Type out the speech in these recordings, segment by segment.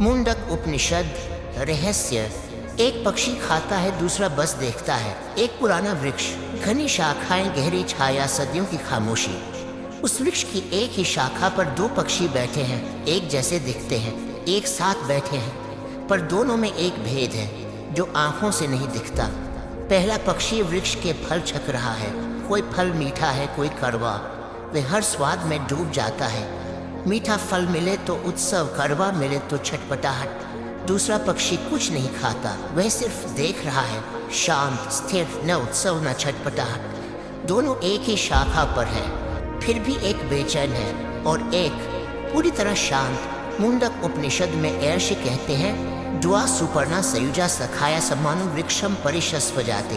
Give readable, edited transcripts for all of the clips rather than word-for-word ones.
मुंडक उपनिषद रहस्य। एक पक्षी खाता है, दूसरा बस देखता है। एक पुराना वृक्ष, घनी शाखाएं, गहरी छाया, सदियों की खामोशी। उस वृक्ष की एक ही शाखा पर दो पक्षी बैठे हैं, एक जैसे दिखते हैं, एक साथ बैठे हैं, पर दोनों में एक भेद है जो आंखों से नहीं दिखता। पहला पक्षी वृक्ष के फल छक रहा है। कोई फल मीठा है, कोई कड़वा। वह हर स्वाद में डूब जाता है। मीठा फल मिले तो उत्सव, कड़वा मिले तो छटपटाहट। दूसरा पक्षी कुछ नहीं खाता, वह सिर्फ देख रहा है, शांत स्थिर, न उत्सव न छटपटाहट। दोनों एक ही शाखा पर है, फिर भी एक बेचैन है और एक पूरी तरह शांत। मुंडक उपनिषद में ऐर्षि कहते हैं, द्वा सुपर्णा सयुजा सखाया समानु वृक्षम परिशस्व जाते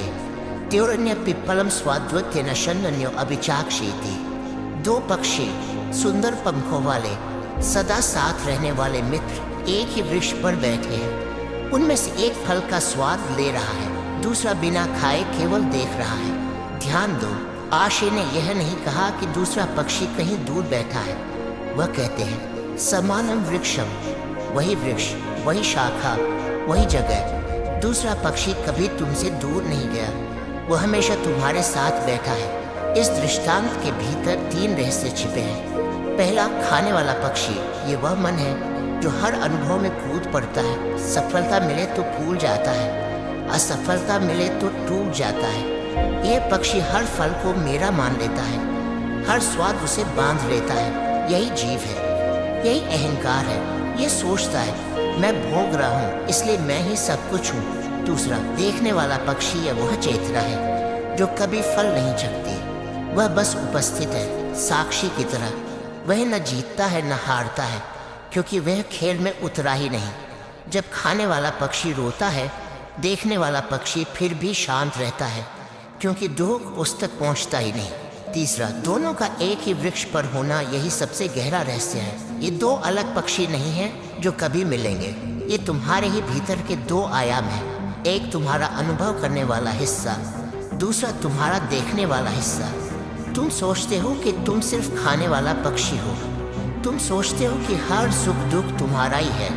त्योरन्य पिप्पलम स्वाद्वत्य न शन्न्यो अभिचाक्षेति। दो पक्षी, सुंदर पंखों वाले, सदा साथ रहने वाले मित्र एक ही वृक्ष पर बैठे हैं। उनमें से एक फल का स्वाद ले रहा है, दूसरा बिना खाए केवल देख रहा है। ध्यान दो, आशे ने यह नहीं कहा कि दूसरा पक्षी कहीं दूर बैठा है। वह कहते हैं समानम वृक्षम, वही वृक्ष, वही शाखा, वही जगह। दूसरा पक्षी कभी तुमसे दूर नहीं गया, वह हमेशा तुम्हारे साथ बैठा है। इस दृष्टांत के भीतर तीन रहस्य छिपे हैं। पहला, खाने वाला पक्षी, ये वह मन है जो हर अनुभव में कूद पड़ता है। सफलता मिले तो फूल जाता है, असफलता मिले तो टूट जाता है। यह पक्षी हर फल को मेरा मान लेता है, हर स्वाद उसे बांध लेता है। यही जीव है, यही अहंकार है। ये सोचता है मैं भोग रहा हूँ, इसलिए मैं ही सब कुछ हूँ। दूसरा, देखने वाला पक्षी, यह वह चेतना है जो कभी फल नहीं चखती। वह बस उपस्थित है, साक्षी की तरह। वह न जीतता है न हारता है, क्योंकि वह खेल में उतरा ही नहीं। जब खाने वाला पक्षी रोता है, देखने वाला पक्षी फिर भी शांत रहता है, क्योंकि दुख उस तक पहुंचता ही नहीं। तीसरा, दोनों का एक ही वृक्ष पर होना, यही सबसे गहरा रहस्य है। ये दो अलग पक्षी नहीं हैं जो कभी मिलेंगे। ये तुम्हारे ही भीतर के दो आयाम हैं। एक तुम्हारा अनुभव करने वाला हिस्सा, दूसरा तुम्हारा देखने वाला हिस्सा। तुम सोचते हो कि तुम सिर्फ खाने वाला पक्षी हो। तुम सोचते हो कि हर सुख दुख तुम्हारा ही है,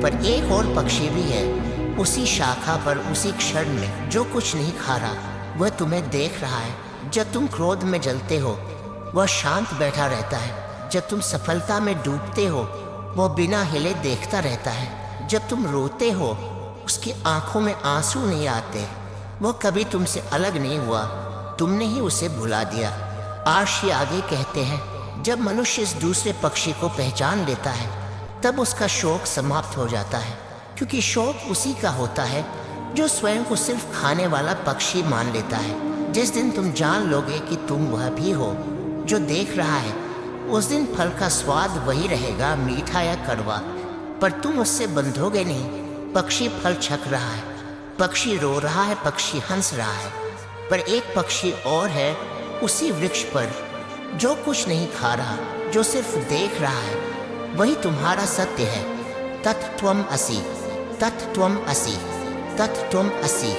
पर एक और पक्षी भी है उसी शाखा पर, उसी क्षण में, जो कुछ नहीं खा रहा। वह तुम्हें देख रहा है। जब तुम क्रोध में जलते हो, वह शांत बैठा रहता है। जब तुम सफलता में डूबते हो, वह बिना हिले देखता रहता है। जब तुम रोते हो, उसकी आंखों में आंसू नहीं आते। वह कभी तुमसे अलग नहीं हुआ, तुमने ही उसे भुला दिया। आर्षि आगे कहते हैं, जब मनुष्य इस दूसरे पक्षी को पहचान लेता है, तब उसका शोक समाप्त हो जाता है, क्योंकि शोक उसी का होता है जो स्वयं को सिर्फ खाने वाला पक्षी मान लेता है। जिस दिन तुम जान लोगे कि तुम वह भी हो जो देख रहा है, उस दिन फल का स्वाद वही रहेगा, मीठा या कड़वा, पर तुम उससे बंधोगे नहीं। पक्षी फल छक रहा है, पक्षी रो रहा है, पक्षी हंस रहा है, पर एक पक्षी और है उसी वृक्ष पर जो कुछ नहीं खा रहा, जो सिर्फ देख रहा है। वही तुम्हारा सत्य है। तत्त्वम् असि, तत्त्वम् असि, तत्त्वम् असि।